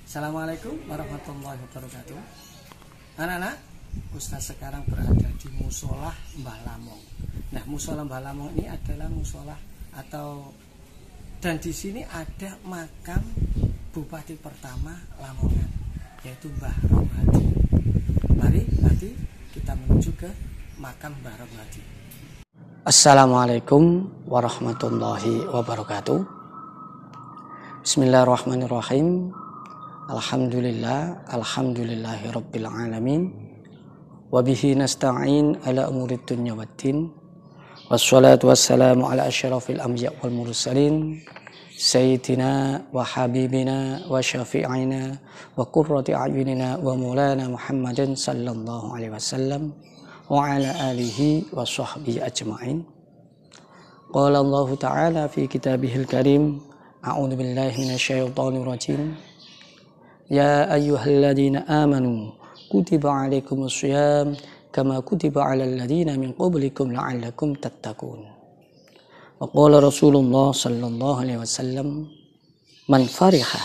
Assalamualaikum warahmatullahi wabarakatuh. Anak-anak, Ustaz sekarang berada di musola Mbah Lamong. Nah, musola Mbah Lamong ini adalah musola dan di sini ada makam Bupati pertama Lamongan, yaitu Mbah Romhadi. Mari nanti kita menuju ke makam Mbah Romhadi. Assalamualaikum warahmatullahi wabarakatuh. Bismillahirrahmanirrahim. Alhamdulillahi rabbil alamin. Wabihi nasta'in ala umurid dunya waddin. Wassalatu wassalamu ala asyrafil anbiya wal mursalin. Sayyidina wa habibina wa syafi'ina wa qurrati a'yunina wa maulana Muhammadin sallallahu alaihi wasallam wa ala alihi wa sahbihi ajma'in. Qala Allah ta'ala fi kitabihil karim. A'udzu billahi minasyaitonir rajim. Ya ayyuhalladzina amanu kutiba alaikumus syiyam kama kutiba alal ladzina min qablikum la'allakum tattaqun. Wa qala Rasulullah sallallahu alaihi wasallam man fariha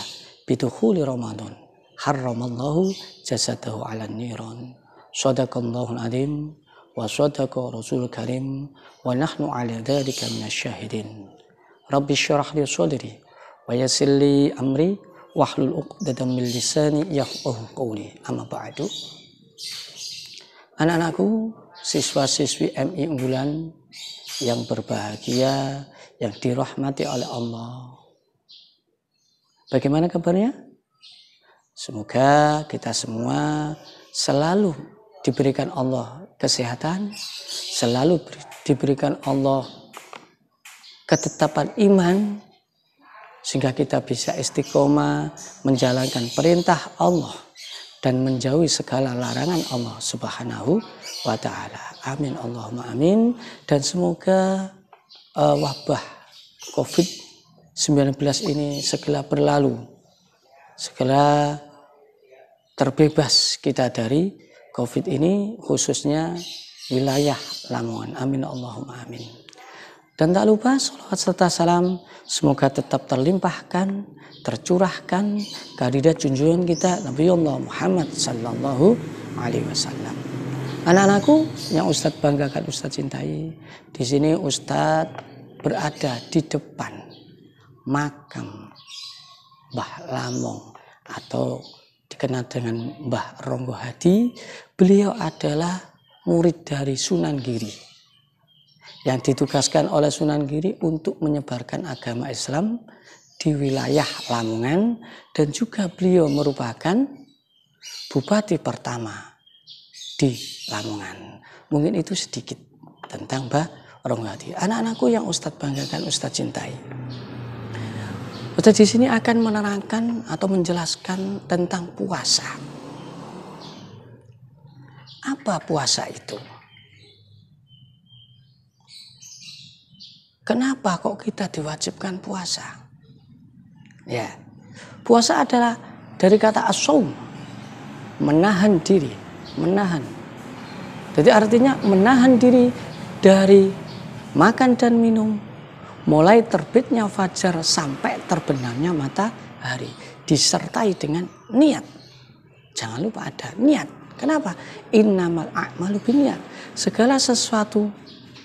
bidukhuli Ramadan harramallahu jasadahu 'alan niran. Shadaqallahul azim wa shadaqa rasulul karim wa nahnu 'ala dzalika minasyahidin. Rabbi shrah li sadri wa yassir li amri wahlul 'uqdatam min lisani yafqahu qawli. Amma ba'du. Anak-anakku, siswa-siswi MI unggulan yang berbahagia, yang dirahmati oleh Allah. Bagaimana kabarnya? Semoga kita semua selalu diberikan Allah kesehatan, selalu diberikan Allah ketetapan iman, sehingga kita bisa istiqomah menjalankan perintah Allah dan menjauhi segala larangan Allah Subhanahu wa ta'ala. Amin Allahumma amin. Dan semoga wabah COVID-19 ini segera berlalu, segera terbebas kita dari COVID ini, khususnya wilayah Lamongan. Amin Allahumma amin. Dan tak lupa salawat serta salam semoga tetap terlimpahkan, tercurahkan kehadirat junjungan kita Nabi Allah Muhammad sallallahu alaihi wasallam. Anak-anakku yang Ustadz banggakan, Ustadz cintai, di sini Ustadz berada di depan makam Mbah Lamong atau dikenal dengan Mbah Romhadi. Beliau adalah murid dari Sunan Giri yang ditugaskan oleh Sunan Giri untuk menyebarkan agama Islam di wilayah Lamongan, dan juga beliau merupakan bupati pertama di Lamongan. Mungkin itu sedikit tentang Mbah Romhadi. Anak-anakku yang Ustadz banggakan, Ustadz cintai. Ustadz di sini akan menerangkan atau menjelaskan tentang puasa. Apa puasa itu? Kenapa kok kita diwajibkan puasa? Ya, puasa adalah dari kata as-shaum, menahan diri, menahan. Jadi artinya menahan diri dari makan dan minum, mulai terbitnya fajar sampai terbenamnya matahari, disertai dengan niat. Jangan lupa ada niat. Kenapa? Innamal a'malu binniyat. Segala sesuatu,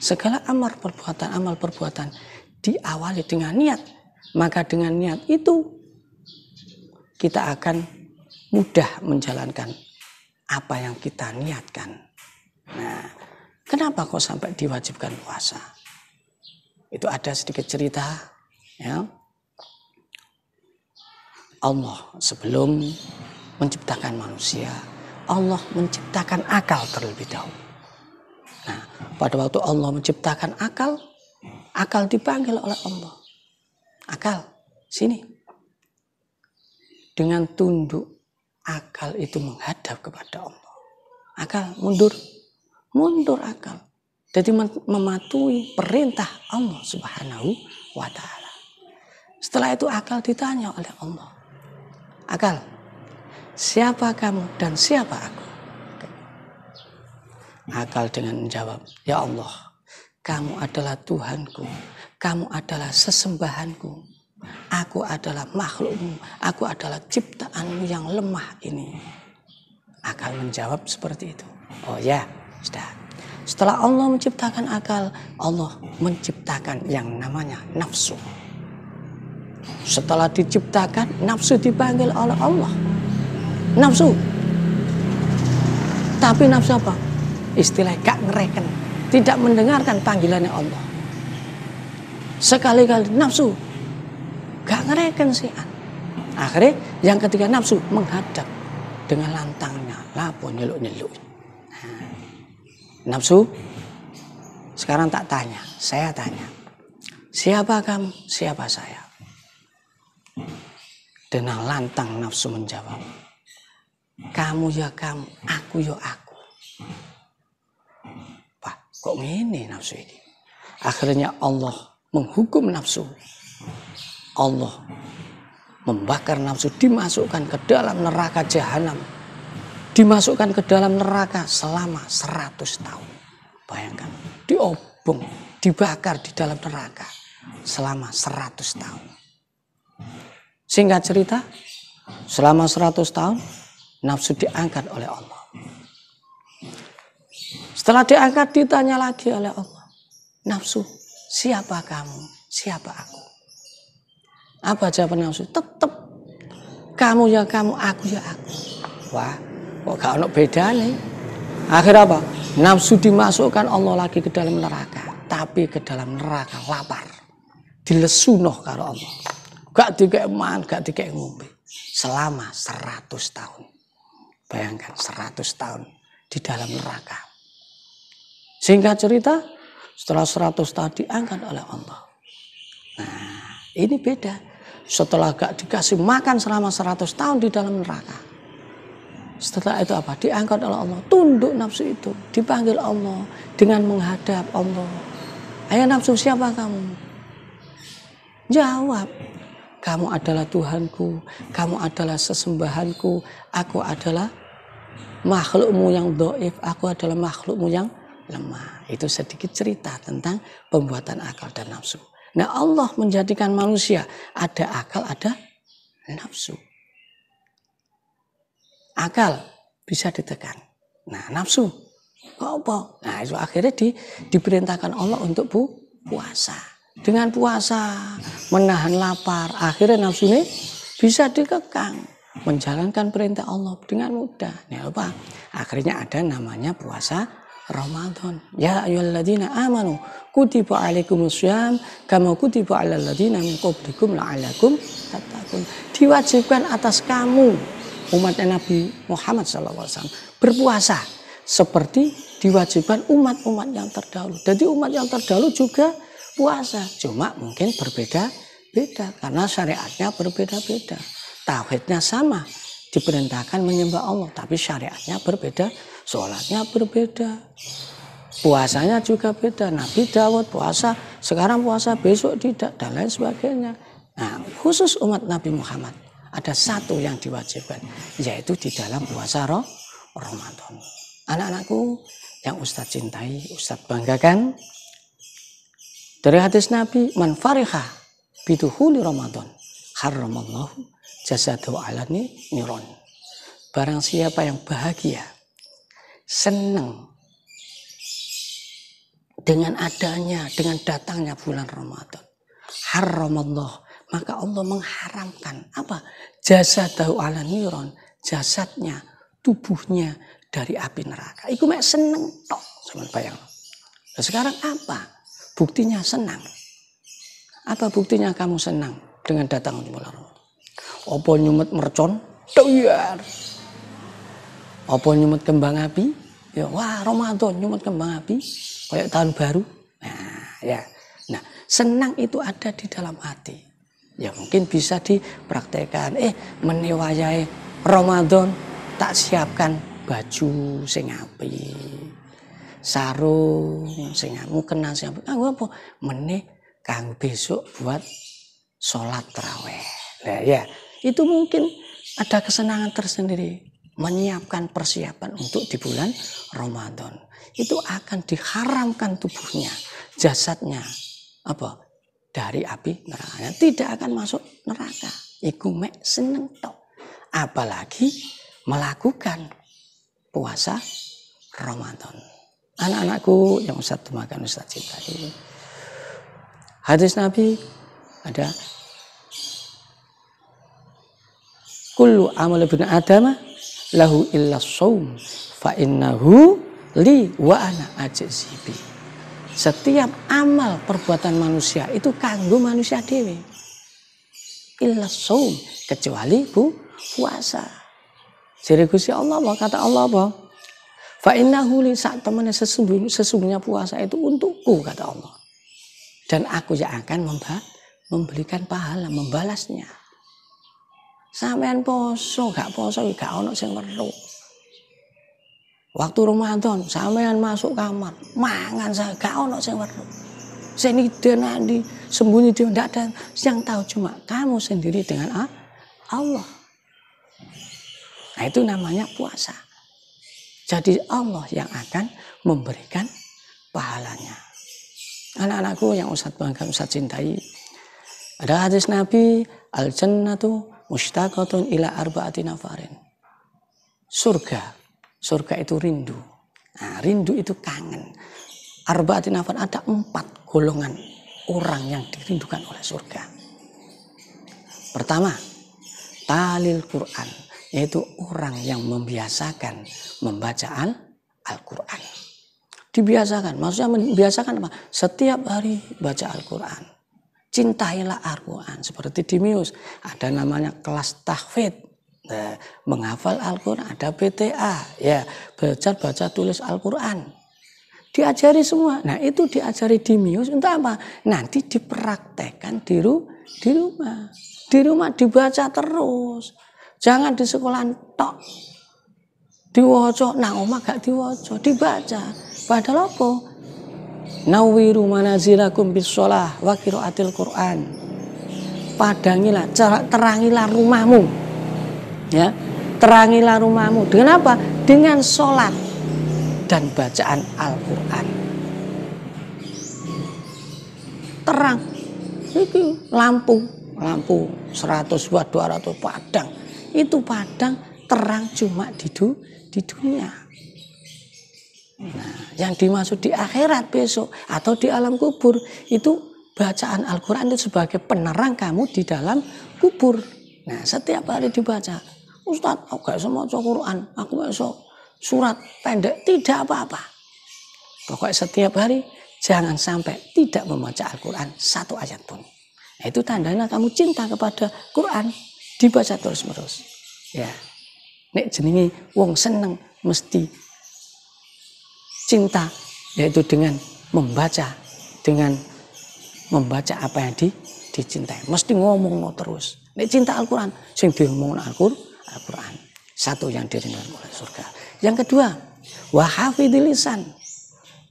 segala amal perbuatan diawali dengan niat. Maka dengan niat itu kita akan mudah menjalankan apa yang kita niatkan. Nah, kenapa kok sampai diwajibkan puasa? Itu ada sedikit cerita, ya. Allah sebelum menciptakan manusia, Allah menciptakan akal terlebih dahulu. Nah, pada waktu Allah menciptakan akal dipanggil oleh Allah. Akal, sini. Dengan tunduk, akal itu menghadap kepada Allah. Akal, mundur akal. Jadi mematuhi perintah Allah Subhanahu wa ta'ala. Setelah itu akal ditanya oleh Allah. Akal, siapa kamu dan siapa aku? Akal dengan menjawab, ya Allah, kamu adalah Tuhanku, kamu adalah sesembahanku. Aku adalah makhlukmu, aku adalah ciptaanmu yang lemah ini. Akal menjawab seperti itu. Oh ya, sudah. Setelah Allah menciptakan akal, Allah menciptakan yang namanya nafsu. Setelah diciptakan, nafsu dipanggil oleh Allah. Nafsu. Tapi nafsu apa? Istilah gak ngereken. Tidak mendengarkan panggilannya Allah. Sekali-kali nafsu. Gak ngereken sih. Akhirnya yang ketiga nafsu menghadap dengan lantangnya. Lapo nyeluk-nyeluk. Nafsu. Sekarang tak tanya. Saya tanya. Siapa kamu? Siapa saya? Dengan lantang nafsu menjawab. Kamu ya kamu. Aku ya aku. Pak, kok ngene nafsu ini? Akhirnya Allah menghukum nafsu. Allah membakar nafsu, dimasukkan ke dalam neraka jahanam, dimasukkan ke dalam neraka selama 100 tahun. Bayangkan, diobong, dibakar di dalam neraka selama 100 tahun. Singkat cerita, selama 100 tahun nafsu diangkat oleh Allah. Setelah diangkat ditanya lagi oleh Allah, nafsu, siapa kamu? Siapa aku? Apa jawaban nafsu? Tetap kamu ya kamu, aku ya aku. Wah, kok gak ada bedanya. Akhirnya apa? Nafsu dimasukkan Allah lagi ke dalam neraka. Tapi ke dalam neraka lapar. Dilesunoh karo Allah. Gak dikek man, gak dikek ngombe. Selama 100 tahun. Bayangkan 100 tahun di dalam neraka. Singkat cerita, setelah 100 tahun diangkat oleh Allah. Nah, ini beda. Setelah gak dikasih makan selama 100 tahun di dalam neraka. Setelah itu apa? Diangkat oleh Allah. Tunduk nafsu itu. Dipanggil Allah. Dengan menghadap Allah. Ayo nafsu, siapa kamu? Jawab. Kamu adalah Tuhanku. Kamu adalah sesembahanku. Aku adalah makhlukmu yang dhaif. Aku adalah makhlukmu yang lemah. Itu sedikit cerita tentang pembuatan akal dan nafsu. Nah, Allah menjadikan manusia ada akal, ada nafsu. Akal bisa ditekan. Nah, nafsu apa? Nah, itu akhirnya diperintahkan Allah untuk puasa. Dengan puasa menahan lapar, akhirnya nafsu ini bisa dikekang, menjalankan perintah Allah dengan mudah. Nah, apa? Akhirnya ada namanya puasa Ramadan. Ya ayyuhalladzina amanu kutiba alaikumussyam kama kutiba alal ladzina min qablikum la'allakum tattaqun. Diwajibkan atas kamu umat Nabi Muhammad SAW berpuasa seperti diwajibkan umat-umat yang terdahulu. Jadi umat yang terdahulu juga puasa, cuma mungkin berbeda-beda karena syariatnya berbeda-beda. Tauhidnya sama, diperintahkan menyembah Allah, tapi syariatnya berbeda. Sholatnya berbeda, puasanya juga beda. Nabi Dawud puasa, sekarang puasa, besok tidak, dan lain sebagainya. Nah, khusus umat Nabi Muhammad ada satu yang diwajibkan, yaitu di dalam puasa Ramadan. Anak-anakku yang Ustadz cintai, Ustadz banggakan, dari hadis Nabi, man fariha biduhuli Ramadan haramallahu jasadahu ala niron. Barang siapa yang bahagia, senang dengan adanya, dengan datangnya bulan Ramadan, haramallah, maka Allah mengharamkan apa? Jasadahu ala niron, jasadnya, tubuhnya dari api neraka. Iku mek seneng tok, sampeyan bayang. Nah, sekarang apa buktinya senang? Apa buktinya kamu senang dengan datang bulan Ramadan? Apa nyumet mercon? Doyar. Apa nyumet kembang api? Ya, wah Ramadan nyumet kembang api kayak tahun baru. Nah, ya. Nah, senang itu ada di dalam hati. Ya mungkin bisa dipraktekkan. Menewayai Ramadan tak siapkan baju sing apik, sarung sing mukena sing apik. Apa meneh kang besok buat sholat tarawih. Nah, ya, itu mungkin ada kesenangan tersendiri. Menyiapkan persiapan untuk di bulan Ramadan. Itu akan diharamkan tubuhnya, jasadnya, apa? dari api neraka. Tidak akan masuk neraka. Iku mek seneng tok. Apalagi melakukan puasa Ramadan. Anak-anakku yang Ustaz makan Ustaz cintai. Hadis Nabi ada kullu amal ibn Adam lahu illa shaum fa innahu li wa ana ajzibi. Setiap amal perbuatan manusia itu kanggo manusia dewe. Illa shaum, kecuali puasa. Jadi Gusti Allah kata Allah apa? Fa innahu li sak temene sesungguhnya puasa itu untukku kata Allah. Dan aku yang akan memberikan pahala, membalasnya. Sampean poso, gak poso, gak ono sing weruh. Waktu Ramadan, sampean masuk kamar, mangan saya gak ono sing weruh. Sing nanti sembunyi di ndak ada yang tahu cuma kamu sendiri dengan Allah. Nah itu namanya puasa. Jadi Allah yang akan memberikan pahalanya. Anak-anakku yang Ustaz bangga, Ustaz cintai. Ada hadis Nabi, al-jannatu mushtaqatun ila arba'ati nafarin. Surga itu rindu. Nah, rindu itu kangen. Arba'ati nafar, ada 4 golongan orang yang dirindukan oleh surga. Pertama, talil Quran, yaitu orang yang membiasakan membaca Al-Quran. Dibiasakan, maksudnya membiasakan apa? Setiap hari baca Al-Quran. Cintailah Al-Quran. Seperti di MIUS, ada namanya kelas tahfidz. Nah, menghafal Al-Quran, ada PTA, ya belajar baca tulis Al-Quran. Diajari semua. Nah itu diajari di MIUS untuk apa? Nanti dipraktekkan di rumah. Di rumah dibaca terus. Jangan di sekolah tok. Diwoco, nah omah gak diwoco, dibaca. Padahal apa? Nawiru manazilakum bisolah wa qiraatil Quran. Padangilah, terangilah rumahmu. Ya, terangilah rumahmu. Dengan apa? Dengan sholat dan bacaan Al-Quran. Terang. Ini lampu 100 watt 200 padang. Itu padang terang cuma di dunia. Nah, yang dimaksud di akhirat besok atau di alam kubur itu bacaan Al-Quran itu sebagai penerang kamu di dalam kubur. Nah, setiap hari dibaca. Ustaz, aku gak bisa maca Quran, aku gak bisa surat pendek, tidak apa-apa. Pokoknya setiap hari jangan sampai tidak membaca Al-Quran 1 ayat pun. Nah, itu tandanya kamu cinta kepada Quran, dibaca terus-menerus. Ya. Nek jenenge wong seneng mesti cinta, yaitu dengan membaca apa yang dicintai. Mesti ngomong terus. Nek cinta Al-Quran, sing diomongno Al-Quran. Satu yang dirindukan oleh surga. Yang kedua, wahafidil lisan,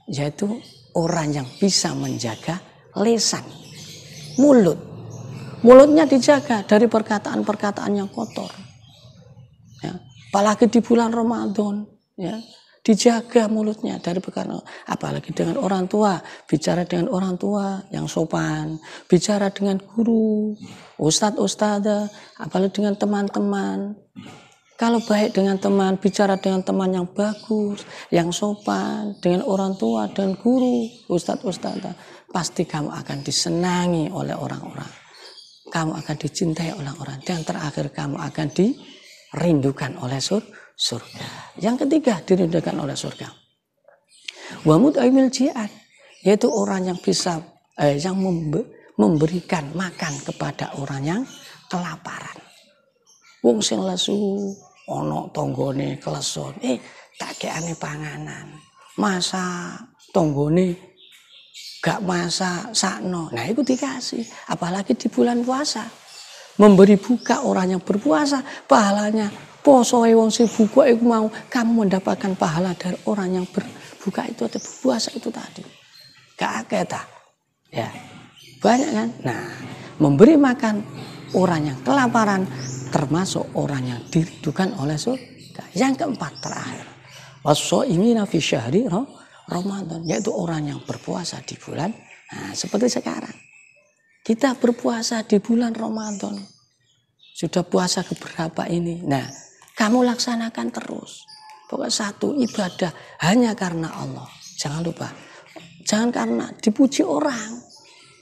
yaitu orang yang bisa menjaga lisan, mulut. Mulutnya dijaga dari perkataan-perkataan yang kotor. Ya, apalagi di bulan Ramadan, ya. Dijaga mulutnya dari perkara, apalagi dengan orang tua, bicara dengan orang tua yang sopan, bicara dengan guru, ustadz, apalagi dengan teman-teman. Kalau baik dengan teman, bicara dengan teman yang bagus, yang sopan, dengan orang tua dan guru, ustadz, pasti kamu akan disenangi oleh orang-orang. Kamu akan dicintai oleh orang, dan terakhir kamu akan dirindukan oleh surga. Yang ketiga dirindukan oleh surga. Wa mut'imil ji'an, yaitu orang yang bisa yang memberikan makan kepada orang yang kelaparan. Wong sing lesu ana tanggane kleson, tak kekane panganan. Masa tanggane gak masak sakno. Nah, itu dikasih, apalagi di bulan puasa. Memberi buka orang yang berpuasa, pahalanya poso wong sing buka iku mau kamu mendapatkan pahala dari orang yang berbuka itu atau berpuasa itu tadi. Gak akeh ta? Ya. Banyak kan? Nah, memberi makan orang yang kelaparan termasuk orang yang dirindukan oleh surga. Yang keempat terakhir, was-shaimina fi syahri Ramadan, yaitu orang yang berpuasa di bulan seperti sekarang. kita berpuasa di bulan Ramadan. Sudah puasa keberapa ini? Nah, kamu laksanakan terus. Pokoknya satu, ibadah hanya karena Allah. Jangan lupa. Jangan karena dipuji orang.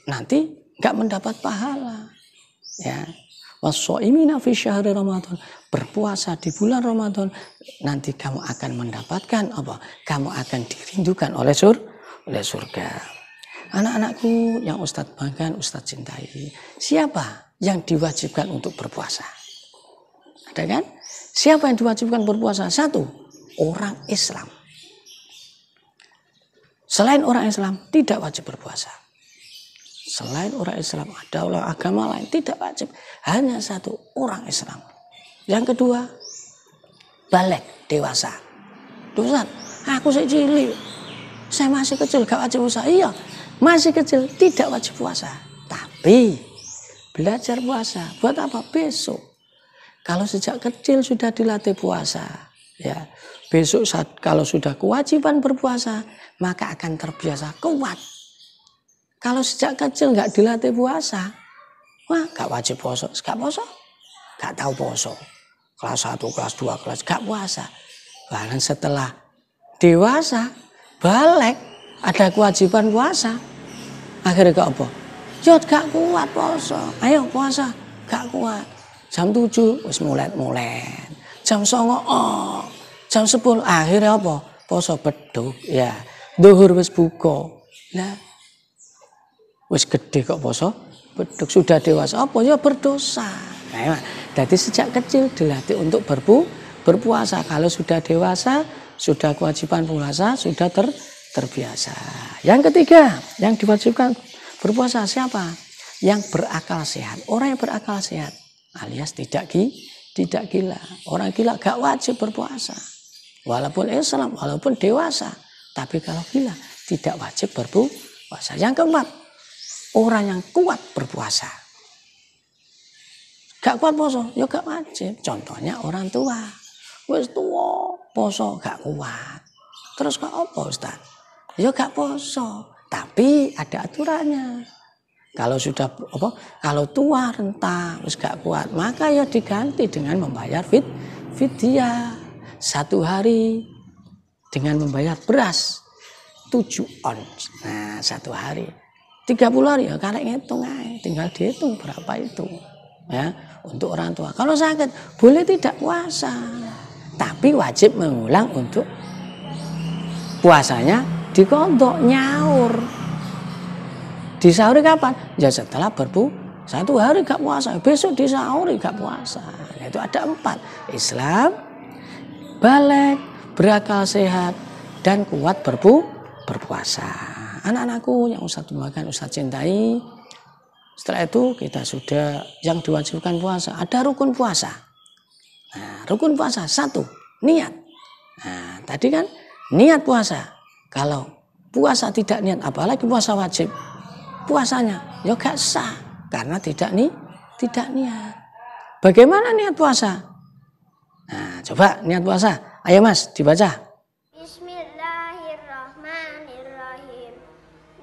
Nanti nggak mendapat pahala. Ya. Washoimina fi syahri Ramadan. Berpuasa di bulan Ramadan, nanti kamu akan mendapatkan apa? Kamu akan dirindukan oleh surga. Anak-anakku yang Ustadz banggakan, Ustadz cintai. Siapa yang diwajibkan untuk berpuasa? Ada kan? Siapa yang diwajibkan berpuasa? Satu, orang Islam. Selain orang Islam tidak wajib berpuasa. Selain orang Islam ada orang agama lain tidak wajib. Hanya satu, orang Islam. Yang kedua, balik, dewasa. Ustaz, aku masih cilik. Saya masih kecil, gak wajib puasa. Iya, masih kecil tidak wajib puasa. Tapi belajar puasa buat apa? Besok. Kalau sejak kecil sudah dilatih puasa, ya besok kalau sudah kewajiban berpuasa, maka akan terbiasa kuat. Kalau sejak kecil nggak dilatih puasa, wah nggak wajib poso, nggak tahu poso. Kelas 1, kelas 2, kelas nggak puasa. Bahkan setelah dewasa, balik ada kewajiban puasa, akhirnya gak apa? Jod gak kuat poso, ayo puasa, gak kuat. Jam 7 wis mulet. Jam 9, jam 10 akhirnya apa? Poso beduk, ya. Zuhur wis buka. Lah wis gede kok poso beduk, sudah dewasa apa ya berdosa. Nah, jadi sejak kecil dilatih untuk berpuasa. Kalau sudah dewasa, sudah kewajiban puasa, sudah terbiasa. Yang ketiga, yang diwajibkan berpuasa siapa? Yang berakal sehat. Orang yang berakal sehat alias tidak gila. Orang gila gak wajib berpuasa. Walaupun Islam, walaupun dewasa. Tapi kalau gila tidak wajib berpuasa. Yang keempat, orang yang kuat berpuasa. Gak kuat poso, ya gak wajib. Contohnya orang tua. Wis tua, poso gak kuat. Terus kok apa Ustaz? Ya gak poso, tapi ada aturannya. Kalau sudah kalau tua renta, wis gak kuat, maka ya diganti dengan membayar fidyah. 1 hari dengan membayar beras 7 ons. Nah, 1 hari. 30 hari ya karek ngitung aja, tinggal dihitung berapa itu. Ya, untuk orang tua. Kalau sakit boleh tidak puasa, tapi wajib mengulang untuk puasanya dikodok nyaur. Disauri kapan? Ya setelah 1 hari gak puasa, besok disauri gak puasa. Itu ada 4. Islam, balik, berakal sehat, dan kuat berpuasa. Anak-anakku yang Ustadz doakan, Ustadz cintai. Setelah itu kita sudah yang diwajibkan puasa. Ada rukun puasa. Nah, rukun puasa 1, niat. Nah, tadi kan niat puasa. Kalau puasa tidak niat, apalagi puasa wajib, puasanya ya gak sah karena tidak niat. Bagaimana niat puasa? Nah, coba niat puasa. Ayo Mas, dibaca. Bismillahirrahmanirrahim.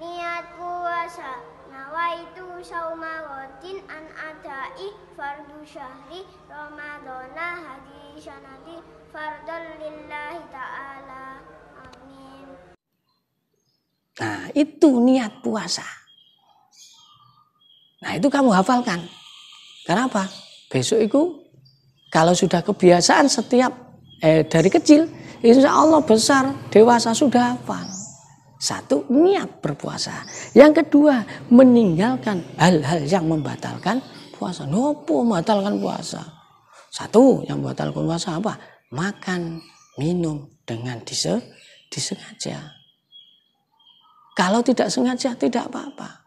Niat puasa. Nawaitu saumawatin an adai fardu syahri Ramadana hadi sanati fardal lillahi ta'ala. Amin. Nah, itu niat puasa. Nah, itu kamu hafalkan. Kenapa? Besok itu kalau sudah kebiasaan setiap dari kecil, insya Allah besar dewasa sudah hafal. 1, niat berpuasa. Yang kedua, meninggalkan hal-hal yang membatalkan puasa. Nopo membatalkan puasa? 1, yang membatalkan puasa apa? Makan, minum dengan disengaja. Kalau tidak sengaja tidak apa-apa.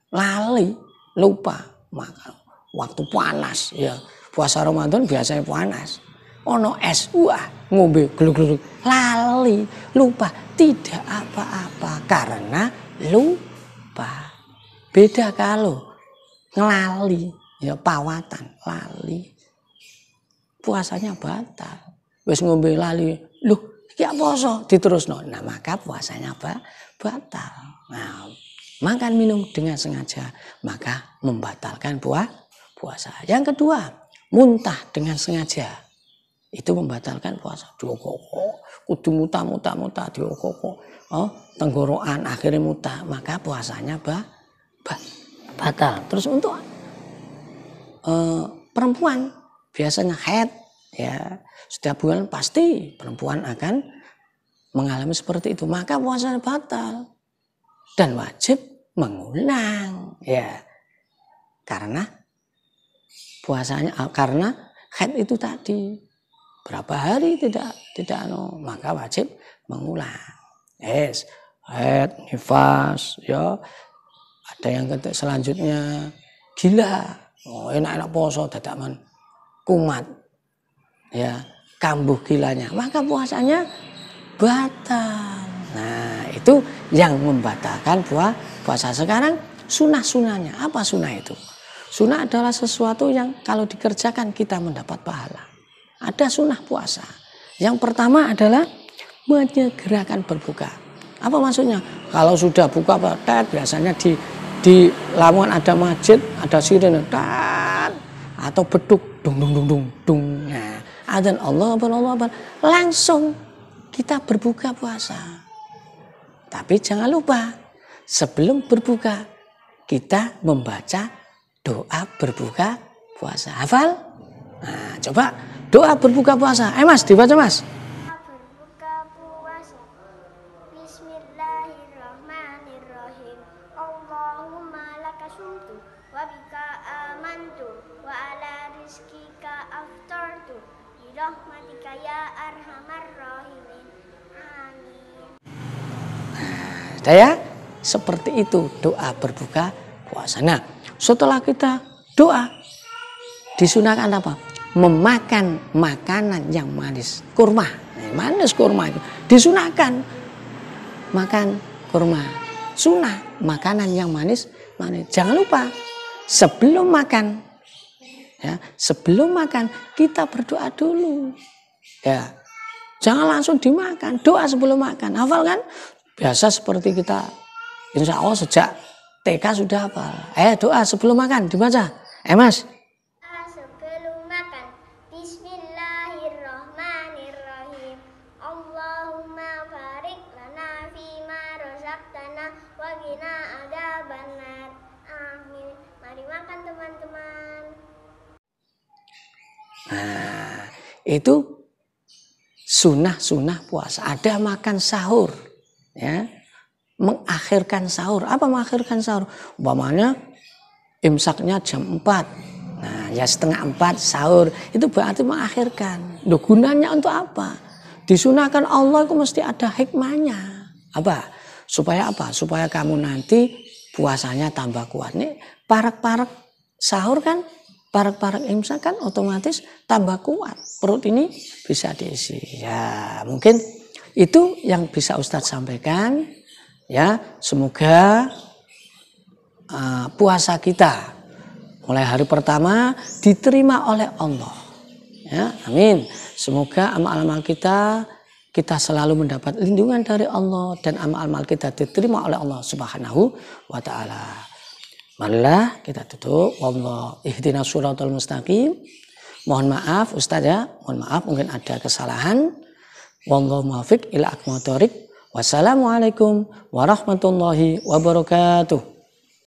Lali, lupa, makan waktu panas ya. Puasa Ramadan biasanya panas. Ono es, wah ngombe gluk-gluk, lali, lupa, tidak apa-apa karena lupa. Beda kalau ngelali, ya pawatan, lali, puasanya batal. Wis ngombe lali, loh, ya poso diterusno, nah maka puasanya batal. Nah, makan minum dengan sengaja, maka membatalkan puasa. Yang kedua, muntah dengan sengaja, itu membatalkan puasa. Diokok, kudu muntah diokok, tenggorokan akhirnya muntah, maka puasanya batal. Terus untuk perempuan biasanya haid, ya setiap bulan pasti perempuan akan mengalami seperti itu, maka puasanya batal dan wajib mengulang, ya karena puasanya karena haid itu tadi berapa hari tidak maka wajib mengulang. Yes, haid, nifas, ya ada yang selanjutnya gila, enak poso dadakan kumat, ya kambuh gilanya, maka puasanya batal. Nah itu yang membatalkan puasa. Sekarang sunah-sunahnya, apa sunah itu? Sunah adalah sesuatu yang kalau dikerjakan kita mendapat pahala. Ada sunah puasa. Yang pertama adalah menyegerakan berbuka. Apa maksudnya? Kalau sudah buka biasanya di Lamongan ada masjid, ada sirene atau beduk dung. Nah, adzan Allah langsung kita berbuka puasa. Tapi jangan lupa sebelum berbuka kita membaca doa berbuka puasa. Hafal? Nah, coba doa berbuka puasa. Mas, dibaca Mas. Berbuka puasa. Bismillahirrahmanirrahim. Allahumma laka sumtu wa bika amantu wa ala rizkika aftartu bi rahmatika ya arhamar rahimin. Amin. Nah, ya, seperti itu doa berbuka puasa. Nah, setelah kita doa disunahkan apa? Memakan makanan yang manis, kurma. Manis kurma itu disunahkan. Makan kurma, sunah makanan yang manis. Jangan lupa sebelum makan, ya sebelum makan kita berdoa dulu. Ya, jangan langsung dimakan. Doa sebelum makan. Hafal kan? Biasa seperti kita, insya Allah sejak TK sudah hafal. Doa sebelum makan dibaca. Mas. Sebelum makan, Bismillahirrahmanirrahim. Allahumma barik lana fima razaqtana wa qina adzabannar. Amin. Mari makan teman-teman. Nah, itu sunah puasa. Ada makan sahur, ya. Mengakhirkan sahur. Apa mengakhirkan sahur? Umpamanya imsaknya jam 4. Nah, ya setengah 4 sahur. Itu berarti mengakhirkan. Loh, gunanya untuk apa? Disunahkan Allah itu mesti ada hikmahnya. Apa? Supaya apa? Supaya kamu nanti puasanya tambah kuat. Nih, parak-parak sahur kan, parak-parak imsak kan otomatis tambah kuat. Perut ini bisa diisi. Ya, mungkin itu yang bisa Ustadz sampaikan. Ya, semoga puasa kita mulai hari pertama diterima oleh Allah. Ya, amin. Semoga amal-amal kita selalu mendapat lindungan dari Allah dan amal-amal kita diterima oleh Allah Subhanahu wa taala. Marilah kita tutup. Wallah ihdinas shiratal mustaqim. Mohon maaf Ustaz ya, mohon maaf mungkin ada kesalahan. Wallahu muwaffiq ila aqwamit thoriq. Wassalamualaikum warahmatullahi wabarakatuh.